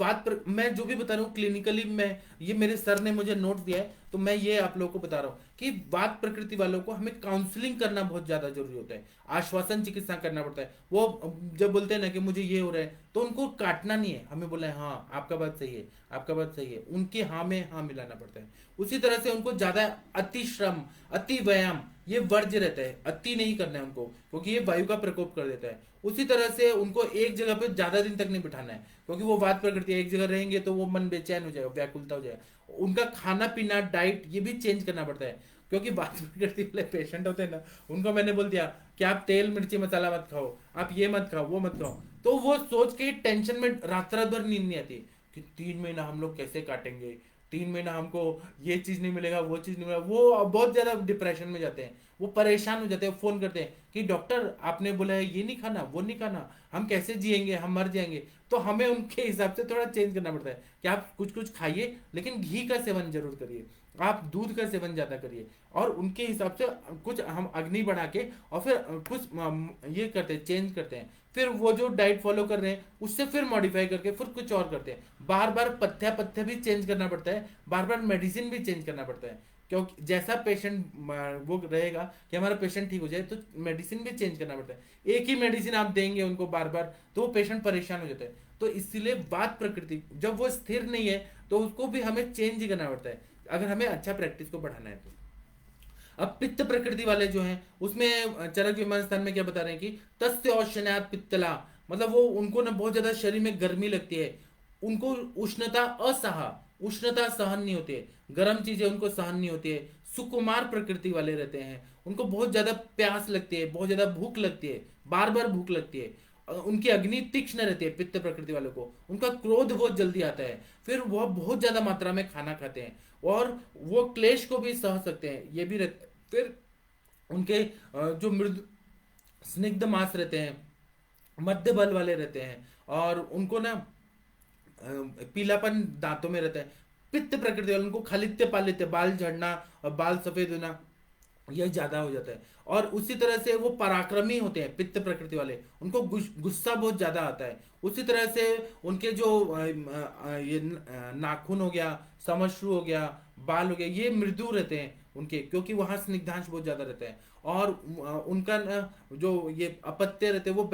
मैं जो भी बता रहा हूँ क्लिनिकली, मैं ये मेरे सर ने मुझे नोट दिया है, तो मैं ये आप लोगों को बता रहा हूँ कि वात प्रकृति वालों को हमें काउंसलिंग करना बहुत ज्यादा जरूरी होता है, आश्वासन चिकित्सा करना पड़ता है। वो जब बोलते हैं ना कि मुझे ये हो रहा है, तो उनको काटना नहीं है, हमें बोला है हाँ आपका बात सही है, आपका बात सही है, उनकी हाँ में हाँ मिलाना पड़ता है। उसी तरह से उनको ज्यादा अति श्रम, अति व्यायाम ये वर्ज्य रहता है, अति नहीं करना है उनको, क्योंकि ये वायु का प्रकोप कर देता है। उसी तरह से उनको एक जगह पे ज्यादा दिन तक नहीं बिठाना है, क्योंकि वो वात प्रकृति है, एक जगह रहेंगे तो वो मन बेचैन हो जाएगा, व्याकुलता हो जाएगा। उनका खाना पीना डाइट ये भी चेंज करना पड़ता है, क्योंकि वात प्रकृति वाले पेशेंट होते हैं ना, उनको मैंने बोल दिया कि आप तेल मिर्ची मसाला मत खाओ, आप ये मत खाओ, वो मत खाओ, तो वो सोच के टेंशन में रात रात भर नींद नहीं आती कि 3 महीना हम लोग कैसे काटेंगे, 3 महीना हमको ये चीज नहीं मिलेगा, वो चीज नहीं मिलेगा। वो बहुत ज्यादा डिप्रेशन में जाते हैं, वो परेशान हो जाते हैं, फोन करते हैं कि डॉक्टर आपने बोला है ये नहीं खाना, वो नहीं खाना, हम कैसे जिएंगे, हम मर जाएंगे। तो हमें उनके हिसाब से थोड़ा चेंज करना पड़ता है कि आप कुछ कुछ खाइए, लेकिन घी का सेवन जरूर करिए, आप दूध का सेवन ज्यादा करिए। और उनके हिसाब से कुछ हम अग्नि बढ़ा के और फिर कुछ ये करते हैं, चेंज करते हैं। फिर वो जो डाइट फॉलो कर रहे हैं उससे फिर मॉडिफाई करके फिर कुछ और करते हैं। बार बार पथ्य पथ्य भी चेंज करना पड़ता है, बार बार मेडिसिन भी चेंज करना पड़ता है, क्योंकि जैसा पेशेंट वो रहेगा कि हमारा पेशेंट ठीक हो जाए, तो मेडिसिन भी चेंज करना पड़ता है। एक ही मेडिसिन आप देंगे उनको बार बार, तो वो पेशेंट परेशान हो जाता है। तो इसलिए वात प्रकृति जब वो स्थिर नहीं है, तो उसको भी हमें चेंज ही करना पड़ता है, अगर हमें अच्छा प्रैक्टिस को बढ़ाना है तो। अब पित्त प्रकृति वाले जो हैं, उसमें चरक विमान स्थान में क्या बता रहे हैं कि तस्य औषण्यात पित्तला, मतलब वो उनको ना बहुत ज्यादा शरीर में गर्मी लगती है, उनको उष्णता उष्णता सहन नहीं होती है, गर्म चीजें उनको सहन नहीं होती है। सुकुमार प्रकृति वाले रहते हैं, उनको बहुत ज्यादा प्यास लगती है, बहुत ज्यादा भूख लगती है, बार बार भूख लगती है। उनकी अग्नि तीक्ष्ण रहती है पित्त प्रकृति वालों को, उनका क्रोध बहुत जल्दी आता है, फिर वह बहुत ज्यादा मात्रा में खाना खाते हैं, और वो क्लेश को भी सह सकते हैं, ये भी रहते। फिर उनके जो मृदु स्निग्ध मांस रहते हैं, मध्य बल वाले रहते हैं, और उनको ना पीलापन दांतों में रहता है। पित्त प्रकृति वाले उनको खलित्य पालित्य, बाल झड़ना और बाल सफेद होना यह ज्यादा हो जाता है। और उसी तरह से वो पराक्रमी होते हैं पित्त प्रकृति वाले, उनको गुस्सा बहुत ज्यादा आता है। उसी तरह से उनके जो ये नाखून हो गया, समश्रु हो गया, बाल हो गया, ये मृदु रहते हैं उनके, क्योंकि वहां स्निग्धांश बहुत ज्यादा रहता है। और उनका जो ये अपत्य रहते हैं वो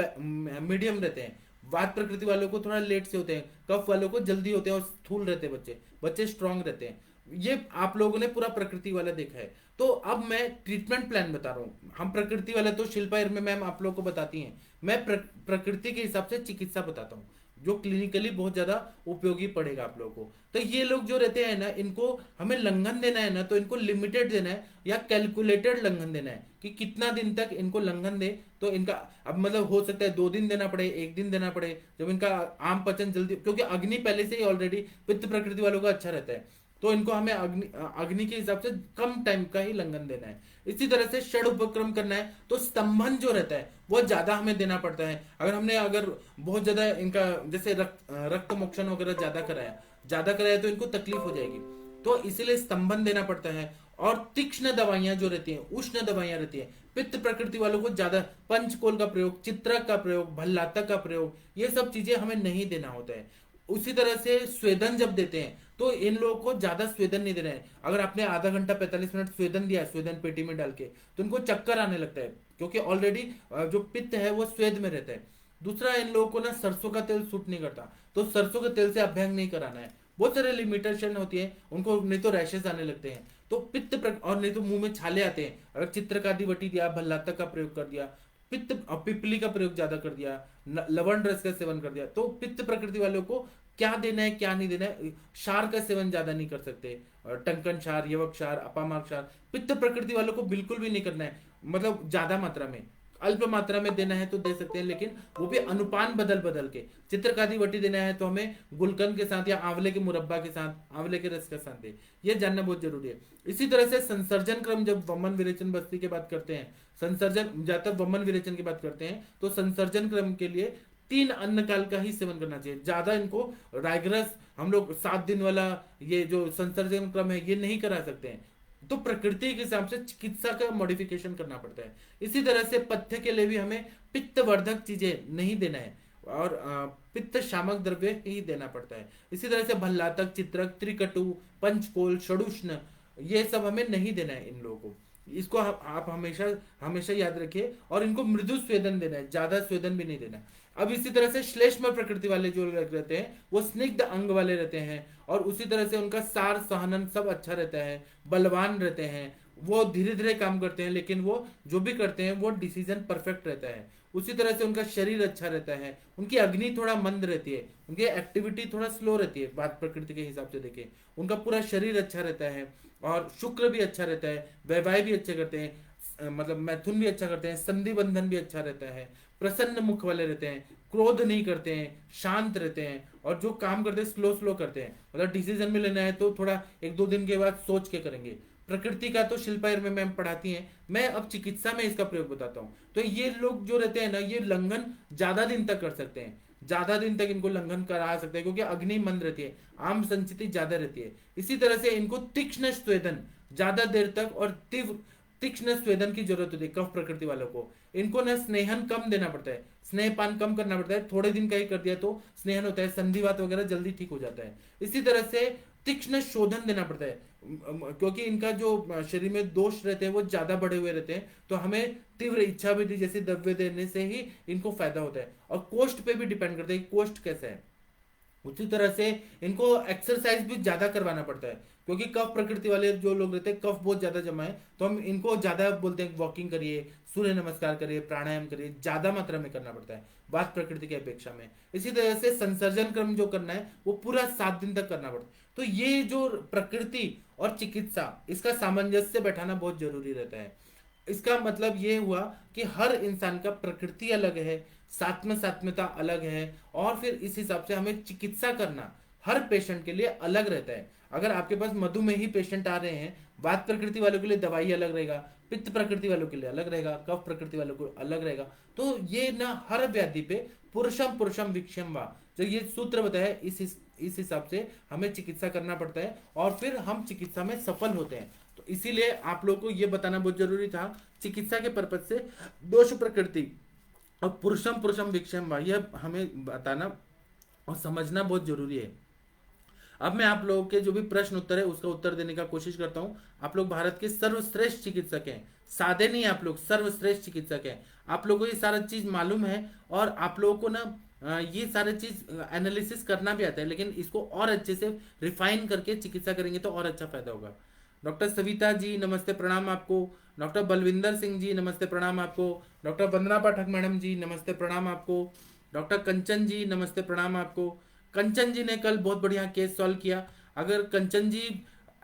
मीडियम रहते हैं। वात प्रकृति वालों को थोड़ा लेट से होते हैं, कफ वालों को जल्दी होते हैं, और स्थूल रहते हैं बच्चे, बच्चे स्ट्रांग रहते हैं। ये आप लोगों ने पूरा प्रकृति वाला देखा है। तो अब मैं ट्रीटमेंट प्लान बता रहा हूँ। हम प्रकृति वाला तो शिल्पा में मैम आप लोगों को बताती हैं, मैं प्रकृति के हिसाब से चिकित्सा बताता हूँ, जो क्लिनिकली बहुत ज्यादा उपयोगी पड़ेगा आप लोगों को। तो ये लोग जो रहते हैं ना, इनको हमें लंघन देना है ना, तो इनको लिमिटेड देना है या कैलकुलेटेड लंघन देना है कि कितना दिन तक इनको लंघन दे। तो इनका अब मतलब हो सकता है 2 दिन देना पड़े, 1 दिन देना पड़े, जब इनका आम पचन जल्दी, क्योंकि अग्नि पहले से ही ऑलरेडी पित्त प्रकृति वालों का अच्छा रहता है, तो इनको हमें अग्नि के हिसाब से कम टाइम का ही लंघन देना है। इसी तरह से षड उपक्रम करना है, तो स्तंभन जो रहता है वो ज्यादा हमें देना पड़ता है। अगर बहुत ज्यादा इनका जैसे रक्त मोक्षण वगैरह ज्यादा कराया तो इनको तकलीफ हो जाएगी, तो इसीलिए स्तंभन देना पड़ता है। और तीक्ष्ण दवाइयां जो रहती हैं, उष्ण दवाइयां रहती हैं, पित्त प्रकृति वालों को ज्यादा पंचकोल का प्रयोग, चित्रक का प्रयोग, भल्लातक का प्रयोग, ये सब चीजें हमें नहीं देना होता है। उसी तरह से स्वेदन जब देते हैं, तो इन लोगों को ज्यादा स्वेदन नहीं देना है। अगर आपने आधा घंटा 45 मिनट स्वेदन दिया, स्वेदन पेटी में डाल के, तो इनको चक्कर आने लगता है, क्योंकि ऑलरेडी जो पित्त है वो स्वेद में रहता है। दूसरा, इन लोगों को ना सरसों का तेल सूट नहीं करता, तो सरसों के तेल से अभ्यंग नहीं कराना है। बहुत सारे लिमिटेशन होती है उनको, नहीं तो रैशेस आने लगते हैं, तो और नहीं तो मुंह में छाले आते हैं। अगर चित्रकादि वटी दिया, भल्लातक का प्रयोग कर दिया, पित्त पिपली का प्रयोग ज्यादा कर दिया, लवण रस का सेवन कर दिया, तो पित्त प्रकृति वालों को क्या देना है क्या नहीं देना है। क्षार का सेवन ज्यादा नहीं कर सकते, टंकन क्षार, यवक क्षार, अपामार्ग क्षार पित्त प्रकृति वालों को बिल्कुल भी नहीं करना है, मतलब ज्यादा मात्रा में। अल्प मात्रा में देना है तो दे सकते हैं, लेकिन वो भी अनुपान बदल बदल के। चित्रकादि वटी देना है तो हमें गुलकंद के साथ या आंवले के मुरब्बा के साथ, आंवले के रस के साथ दे, ये जानना बहुत जरूरी है। इसी तरह से संसर्जन क्रम, जब वमन विरेचन बस्ती की बात करते हैं, संसर्जन ज्यादातर वमन विरेचन की बात करते हैं, तो संसर्जन क्रम के लिए 3 अन्न काल का ही सेवन करना चाहिए। ज्यादा इनको राइगरस हम लोग 7 दिन वाला ये जो संसर्जन क्रम है ये नहीं करा सकते हैं, तो प्रकृति के हिसाब से चिकित्सा का मॉडिफिकेशन करना पड़ता है। इसी तरह से पथ्य के लिए भी हमें पित्तवर्धक चीजें नहीं देना है और पित्त शामक द्रव्य ही देना पड़ता है। इसी तरह से भल्लातक, चित्रक, त्रिकटु, पंचकोल, षडुष्ण, ये सब हमें नहीं देना है इन लोगों को। इसको आप हमेशा हमेशा याद रखिए, और इनको मृदु स्वेदन देना है, ज्यादा स्वेदन भी नहीं देना। अब इसी तरह से श्लेष्म प्रकृति वाले जो लोग रहते हैं वो स्निग्ध अंग वाले रहते हैं, और उसी तरह से उनका सार सहनन सब अच्छा रहता है, बलवान रहते हैं, वो धीरे धीरे काम करते हैं, लेकिन वो जो भी करते हैं वो डिसीजन परफेक्ट रहता है। उसी तरह से उनका शरीर अच्छा रहता है, उनकी अग्नि थोड़ा मंद रहती है, उनकी एक्टिविटी थोड़ा स्लो रहती है, बात प्रकृति के हिसाब से देखें। उनका पूरा शरीर अच्छा रहता है, और शुक्र भी अच्छा रहता है, वैवाह भी अच्छे करते हैं, मतलब मैथुन भी अच्छा करते हैं, संधि बंधन भी अच्छा रहता है, प्रसन्न मुख वाले रहते हैं, क्रोध नहीं करते हैं, शांत रहते हैं, और जो काम करते हैं स्लो स्लो करते हैं, मतलब डिसीजन में लेना है तो थोड़ा 1-2 दिन के बाद सोच के करेंगे। प्रकृति का तो शिल्पायर में मैम पढ़ाती हैं, मैं अब चिकित्सा में इसका प्रयोग बताता हूँ। तो ये लोग जो रहते हैं ना, ये लंघन ज्यादा दिन तक कर सकते हैं, ज्यादा दिन तक इनको लंघन करा सकते हैं, क्योंकि अग्नि मंद रहती है, आम संचिति ज्यादा रहती है। इसी तरह से इनको तीक्ष्ण स्वेदन ज्यादा देर तक और तीव्र तीक्ष्ण स्वेदन की जरूरत होती है कफ प्रकृति वालों को। इनको ना स्नेहन कम देना पड़ता है, स्नेहपान कम करना पड़ता है, थोड़े दिन का ही कर दिया तो स्नेहन होता है, संधिवात वगैरह जल्दी ठीक हो जाता है। इसी तरह से तीक्ष्ण शोधन देना पड़ता है, क्योंकि इनका जो शरीर में दोष रहते हैं वो ज्यादा बढ़े हुए रहते हैं, तो हमें तीव्र इच्छा वृद्धि जैसे द्रव्य देने से ही इनको फायदा होता है। और कोष्ठ पे भी डिपेंड करता है कि कोष्ठ कैसा है। उसी तरह से इनको एक्सरसाइज भी ज्यादा करवाना पड़ता है, क्योंकि कफ प्रकृति वाले जो लोग रहते हैं कफ बहुत ज्यादा जमा है, तो हम इनको ज्यादा बोलते हैं वॉकिंग करिए, सूर्य नमस्कार करिए, प्राणायाम करिए, ज्यादा मात्रा में करना पड़ता है वात प्रकृति की अपेक्षा में। इसी तरह से संसर्जन क्रम जो करना है वो पूरा 7 दिन तक करना पड़ता है। तो ये जो प्रकृति और चिकित्सा, इसका सामंजस्य बैठाना बहुत जरूरी रहता है। इसका मतलब ये हुआ कि हर इंसान का प्रकृति अलग है, सात्मता अलग है, और फिर इस हिसाब से हमें चिकित्सा करना हर पेशेंट के लिए अलग रहता है। अगर आपके पास मधुमेही पेशेंट आ रहे हैं, वात प्रकृति वालों के लिए दवाई अलग रहेगा, पित्त प्रकृति वालों के लिए अलग रहेगा, कफ प्रकृति वालों को अलग रहेगा। तो ये ना हर व्याधि पे पुरुषम पुरुषम विक्षम वा, जो ये सूत्र बताया इस हिसाब से हमें चिकित्सा करना पड़ता है, और फिर हम चिकित्सा में सफल होते हैं। तो इसीलिए आप लोगों को ये बताना बहुत जरूरी था, चिकित्सा के पर्पज से दोष प्रकृति और पुरुषम पुरुषम विक्षम वा, यह हमें बताना और समझना बहुत जरूरी है। अब मैं आप लोगों के जो भी प्रश्न उत्तर है उसका उत्तर देने का कोशिश करता हूं। आप लोग भारत के सर्वश्रेष्ठ चिकित्सक हैं, सादे नहीं, आप लोग सर्वश्रेष्ठ चिकित्सक हैं। आप लोगों को ये सारा चीज मालूम है, और आप लोगों को ना ये सारे चीज एनालिसिस करना भी आता है, लेकिन इसको और अच्छे से रिफाइन करके चिकित्सा करेंगे तो और अच्छा फायदा होगा। डॉक्टर सविता जी नमस्ते प्रणाम आपको। डॉक्टर बलविंदर सिंह जी नमस्ते प्रणाम आपको। डॉक्टर वंदना पाठक मैडम जी नमस्ते प्रणाम आपको। डॉक्टर कंचन जी नमस्ते प्रणाम आपको। कंचन जी ने कल बहुत बढ़िया केस सॉल्व किया। अगर कंचन जी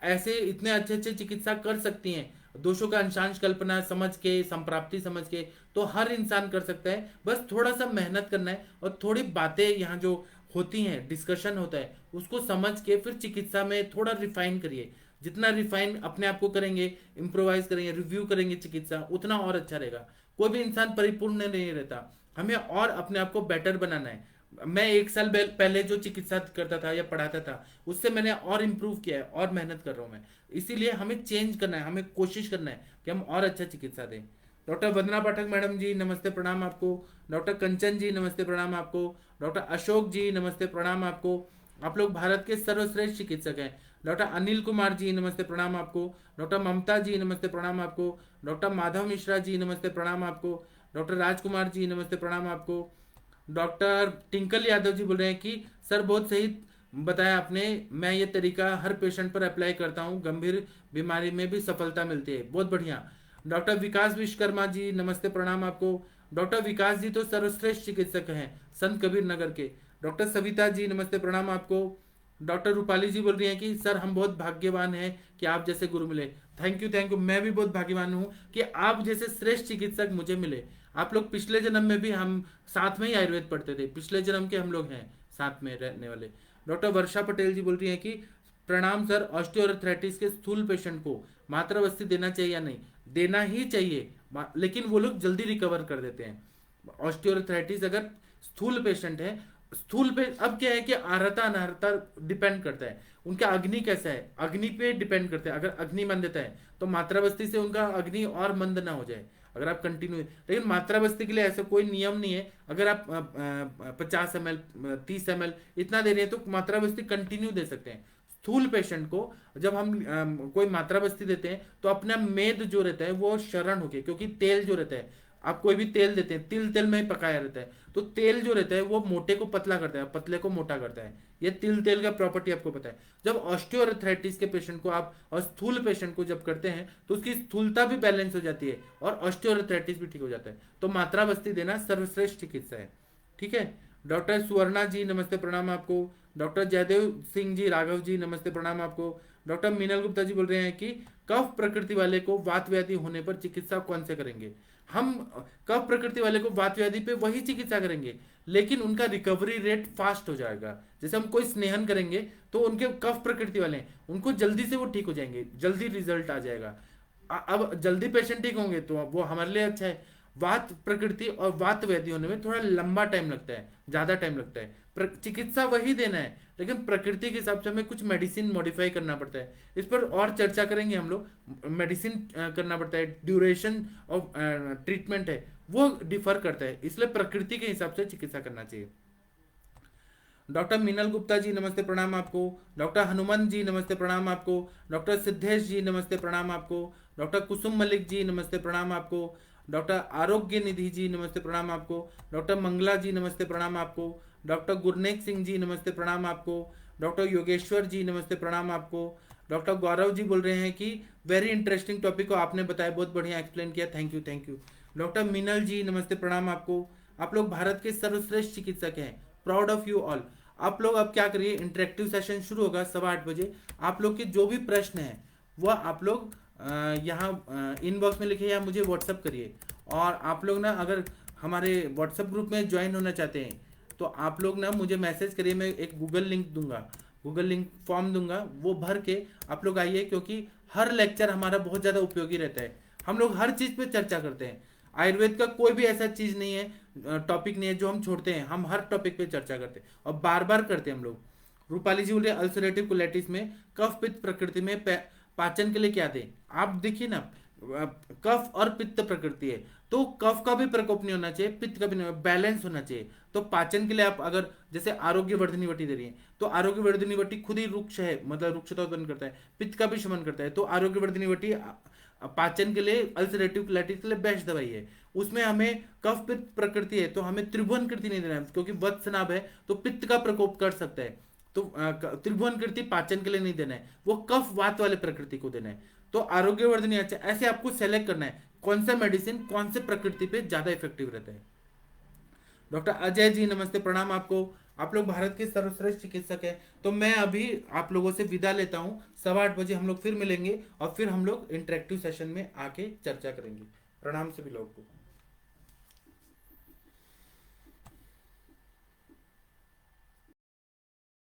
ऐसे इतने अच्छे अच्छे चिकित्सा कर सकती हैं, दोषों का अंशांश कल्पना समझ के, संप्राप्ति समझ के, तो हर इंसान कर सकता है। बस थोड़ा सा मेहनत करना है, और थोड़ी बातें यहाँ जो होती हैं, डिस्कशन होता है, उसको समझ के फिर चिकित्सा में थोड़ा रिफाइन करिए। जितना रिफाइन अपने आप को करेंगे, इम्प्रोवाइज करेंगे, रिव्यू करेंगे चिकित्सा, उतना और अच्छा रहेगा। कोई भी इंसान परिपूर्ण नहीं रहता, हमें और अपने आप को बेटर बनाना है। मैं 1 साल पहले जो चिकित्सा करता था या पढ़ाता था, उससे मैंने और इम्प्रूव किया है, और मेहनत कर रहा हूं मैं। इसीलिए हमें चेंज करना है, हमें कोशिश करना है कि हम और अच्छा चिकित्सा दें। डॉक्टर वंदना पाठक मैडम जी नमस्ते प्रणाम आपको। डॉक्टर कंचन जी नमस्ते प्रणाम आपको। डॉक्टर अशोक जी नमस्ते प्रणाम आपको। आप लोग भारत के सर्वश्रेष्ठ चिकित्सक हैं। डॉक्टर अनिल कुमार जी नमस्ते प्रणाम आपको। डॉक्टर ममता जी नमस्ते प्रणाम आपको। डॉक्टर माधव मिश्रा जी नमस्ते प्रणाम आपको। डॉक्टर राजकुमार जी नमस्ते प्रणाम आपको। डॉक्टर टिंकल यादव जी बोल रहे हैं कि सर बहुत सही बताया आपने, मैं ये तरीका हर पेशेंट पर अप्लाई करता हूँ, गंभीर बीमारी में भी सफलता मिलती है, बहुत बढ़िया। डॉक्टर विकास विश्वकर्मा जी नमस्ते प्रणाम आपको। डॉक्टर विकास जी तो सर्वश्रेष्ठ चिकित्सक हैं संत कबीर नगर के। डॉक्टर सविता जी नमस्ते प्रणाम आपको। डॉक्टर रूपाली जी बोल रही हैं कि सर हम बहुत भाग्यवान हैं कि आप जैसे गुरु मिले। थैंक यू, मैं भी बहुत भाग्यवान हूँ कि आप जैसे श्रेष्ठ चिकित्सक मुझे मिले। आप लोग पिछले जन्म में भी हम साथ में ही आयुर्वेद पढ़ते थे, पिछले जन्म के हम लोग हैं साथ में रहने वाले। डॉक्टर वर्षा पटेल जी बोल रही हैं कि प्रणाम सर, ऑस्टियोआर्थराइटिस के स्थूल पेशेंट को मात्रावस्थी देना चाहिए या नहीं? देना ही चाहिए, लेकिन वो लोग जल्दी रिकवर कर देते हैं। ऑस्टियोआर्थराइटिस अगर स्थूल पेशेंट है, स्थूल पे अब क्या है कि आहारता अनाहारता डिपेंड करता है, उनका अग्नि कैसा है, अग्नि पे डिपेंड करता है। अगर अग्नि मंदता है तो मात्रावस्थी से उनका अग्नि और मंद ना हो जाए, अगर आप कंटिन्यू। लेकिन मात्रावस्थी के लिए ऐसा कोई नियम नहीं है, अगर आप 50 ml 30 ml इतना दे रहे हैं तो मात्रावस्थी कंटिन्यू दे सकते हैं। स्थूल पेशेंट को जब हम कोई मात्रावस्थी देते हैं तो अपना मेद जो रहता है वो शरण हो गया, क्योंकि तेल जो रहता है, आप कोई भी तेल देते हैं, तिल तेल में ही पकाया रहता है, तो तेल जो रहता है वो मोटे को पतला करता है, पतले को मोटा करता है। ये तिल तेल का प्रॉपर्टी आपको पता है। जब ऑस्टियोआर्थराइटिस के पेशेंट को आप, और स्थूल पेशेंट को जब करते हैं तो उसकी स्थूलता भी बैलेंस हो जाती है और ऑस्टियोआर्थराइटिस भी ठीक हो जाता है। तो मात्रावस्थी देना सर्वश्रेष्ठ चिकित्सा है। ठीक है। डॉक्टर सुवर्णा जी नमस्ते प्रणाम आपको। डॉक्टर जयदेव सिंह जी राघव जी नमस्ते प्रणाम आपको। डॉक्टर मीनल गुप्ता जी बोल रहे हैं कि कफ प्रकृति वाले को वात व्याधि होने पर चिकित्सा कौन से करेंगे? हम कफ प्रकृति वाले को वात व्याधि पे वही चिकित्सा करेंगे, लेकिन उनका रिकवरी रेट फास्ट हो जाएगा। जैसे हम कोई स्नेहन करेंगे तो उनके कफ प्रकृति वाले हैं, उनको जल्दी से वो ठीक हो जाएंगे, जल्दी रिजल्ट आ जाएगा। अब जल्दी पेशेंट ठीक होंगे तो वो हमारे लिए अच्छा है। वात प्रकृति और वात व्याधि होने में थोड़ा लंबा टाइम लगता है, ज्यादा टाइम लगता है। चिकित्सा वही देना है, लेकिन प्रकृति के हिसाब से हमें कुछ मेडिसिन मॉडिफाई करना पड़ता है। इस पर और चर्चा करेंगे हम लोग। मेडिसिन करना पड़ता है, ड्यूरेशन ऑफ ट्रीटमेंट है वो डिफर करता है, इसलिए प्रकृति के हिसाब से चिकित्सा करना चाहिए। डॉक्टर मीनल गुप्ता जी नमस्ते प्रणाम आपको। डॉक्टर हनुमान जी नमस्ते प्रणाम आपको। डॉक्टर सिद्धेश जी नमस्ते प्रणाम आपको। डॉक्टर कुसुम मलिक जी नमस्ते प्रणाम आपको। डॉक्टर आरोग्य निधि जी नमस्ते प्रणाम आपको। डॉक्टर मंगला जी नमस्ते प्रणाम आपको। डॉक्टर गुरनेक सिंह जी नमस्ते प्रणाम आपको। डॉक्टर योगेश्वर जी नमस्ते प्रणाम आपको। डॉक्टर गौरव जी बोल रहे हैं कि वेरी इंटरेस्टिंग टॉपिक को आपने बताया, बहुत बढ़िया एक्सप्लेन किया, thank you thank you. Doctor Meenal ji नमस्ते प्रणाम आपको। आप लोग भारत के सर्वश्रेष्ठ चिकित्सक हैं, प्राउड ऑफ यू ऑल। आप लोग अब क्या करिए, इंटरेक्टिव सेशन शुरू होगा 8:15 बजे। आप लोग के जो भी प्रश्न हैं वह आप लोग यहाँ इनबॉक्स में लिखिए या मुझे व्हाट्सअप करिए। और आप लोग ना अगर हमारे व्हाट्सअप ग्रुप में ज्वाइन होना चाहते हैं तो आप लोग ना मुझे मैसेज करिए, मैं एक गूगल लिंक दूंगा, गूगल लिंक फॉर्म दूंगा, वो भर के आप लोग आइए, क्योंकि हर लेक्चर हमारा बहुत ज़्यादा उपयोगी रहता है। हम लोग हर चीज़ पे चर्चा करते हैं, आयुर्वेद का कोई भी ऐसा चीज़ नहीं है, टॉपिक नहीं है जो हम छोड़ते हैं, हम हर टॉपिक पे चर्चा करते हैं और बार बार करते हैं हम लोग। रूपाली जी बोले अल्सरेटिव कोलाइटिस में कफ पित्त प्रकृति में पाचन के लिए क्या दें? आप देखिए ना, कफ और पित्त प्रकृति है तो कफ का भी प्रकोप नहीं होना चाहिए, पित्त का भी नहीं, बैलेंस होना चाहिए। तो पाचन के लिए आप अगर जैसे आरोग्य वर्धनी वटी दे रही है तो आरोग्य वर्धनी वटी खुद ही रुक्ष है, मतलब रुक्षता उत्पन्न करता है, पित्त का भी शमन करता है। तो आरोग्य वर्धनी वटी पाचन के लिए, अल्सरेटिव कोलाइटिस के लिए बेस्ट दवाई है। उसमें हमें कफ पित्त प्रकृति है तो हमें त्रिभुवन कृति नहीं देना है, क्योंकि वत्सनाभ है तो पित्त का प्रकोप कर सकता है। तो त्रिभुवन कृति पाचन के लिए नहीं देना है, वो कफ वात वाले प्रकृति को देना है। तो आरोग्यवर्धनी अच्छा, ऐसे आपको सेलेक्ट करना है कौन सा मेडिसिन कौन से प्रकृति पे ज्यादा इफेक्टिव रहता है। डॉक्टर अजय जी नमस्ते प्रणाम आपको। आप लोग भारत के सर्वश्रेष्ठ चिकित्सक हैं। तो मैं अभी आप लोगों से विदा लेता हूँ, 8:15 हम लोग फिर मिलेंगे और फिर हम लोग इंटरेक्टिव सेशन में आके चर्चा करेंगे। प्रणाम सभी लोगों को।